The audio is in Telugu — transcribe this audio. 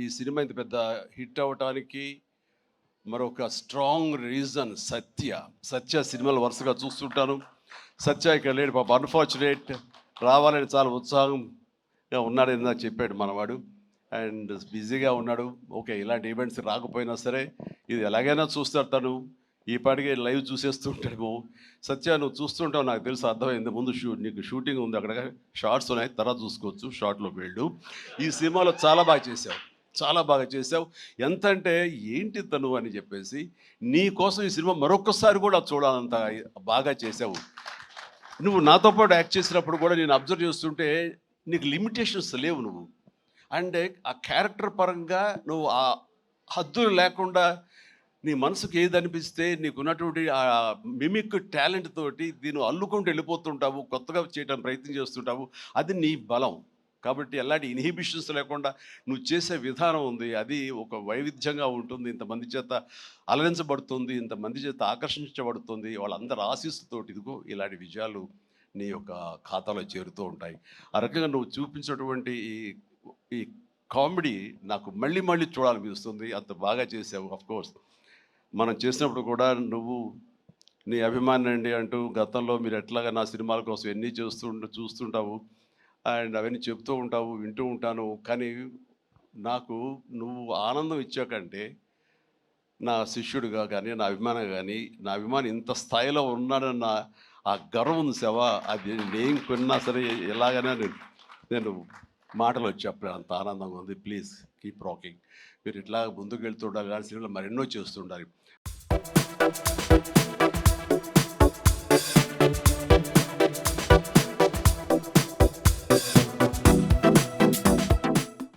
ఈ సినిమా ఇంత పెద్ద హిట్ అవ్వటానికి మరొక స్ట్రాంగ్ రీజన్ సత్య సినిమాలు వరుసగా చూస్తుంటాను. సత్య ఇక్కడ లేడు పాప, అన్ఫార్చునేట్. రావాలని చాలా ఉత్సాహంగా ఉన్నాడు ఇందాక చెప్పాడు మనవాడు. అండ్ బిజీగా ఉన్నాడు. ఓకే, ఇలాంటి ఈవెంట్స్ రాకపోయినా సరే ఇది ఎలాగైనా చూస్తాడు తను. ఈ పాటికి లైవ్ చూసేస్తుంటాడేమో. సత్య, నువ్వు చూస్తుంటావు, నాకు తెలుసు, అర్థమైంది. ముందు నీకు షూటింగ్ ఉంది, అక్కడ షార్ట్స్ ఉన్నాయి, తర్వాత చూసుకోవచ్చు, షార్ట్లోకి వెళ్ళు. ఈ సినిమాలో చాలా బాగా చేసావు. ఎంత అంటే ఏంటి తను అని చెప్పేసి నీ కోసం ఈ సినిమా మరొకసారి కూడా చూడాలంత బాగా చేసావు. నువ్వు నాతో పాటు యాక్ట్ చేసినప్పుడు కూడా నేను అబ్జర్వ్ చేస్తుంటే నీకు లిమిటేషన్స్ లేవు. నువ్వు అంటే ఆ క్యారెక్టర్ పరంగా నువ్వు ఆ హద్దులు లేకుండా నీ మనసుకు ఏది అనిపిస్తే నీకున్నటువంటి ఆ మిమిక్ టాలెంట్ తోటి దీన్ని అల్లుకుంటూ వెళ్ళిపోతుంటావు, కొత్తగా చేయడానికి ప్రయత్నం చేస్తుంటావు. అది నీ బలం. కాబట్టి ఎలాంటి ఇన్హిబిషన్స్ లేకుండా నువ్వు చేసే విధానం ఉంది, అది ఒక వైవిధ్యంగా ఉంటుంది. ఇంతమంది చేత అలరించబడుతుంది, ఇంతమంది చేత ఆకర్షించబడుతుంది. వాళ్ళందరి ఆశీస్సుతోటి ఇదిగో ఇలాంటి విజయాలు నీ యొక్క ఖాతాలో చేరుతూ ఉంటాయి. ఆ రకంగా నువ్వు చూపించినటువంటి ఈ కామెడీ నాకు మళ్ళీ మళ్ళీ చూడాలనిపిస్తుంది. అంత బాగా చేసావు. అఫ్కోర్స్ మనం చేసినప్పుడు కూడా నువ్వు నీ అభిమాని అండి అంటూ గతంలో మీరు ఎట్లాగా నా సినిమాల కోసం ఎన్ని చూస్తుంటావు అండ్ అవన్నీ చెప్తూ ఉంటావు, వింటూ ఉంటాను. కానీ నాకు నువ్వు ఆనందం ఇచ్చాకంటే నా శిష్యుడిగా కానీ నా అభిమాని ఇంత స్థాయిలో ఉన్నాడన్న ఆ గర్వం ఉంది సేవా. అది నేను కొన్నా సరే ఎలాగైనా నేను మాటలు వచ్చి చెప్పలేదు, అంత ఆనందంగా ఉంది. Please keep rocking. మీరు ఇట్లా ముందుకు వెళ్తుండాలి, కానీ సినిమాలు మరెన్నో చేస్తుండాలి.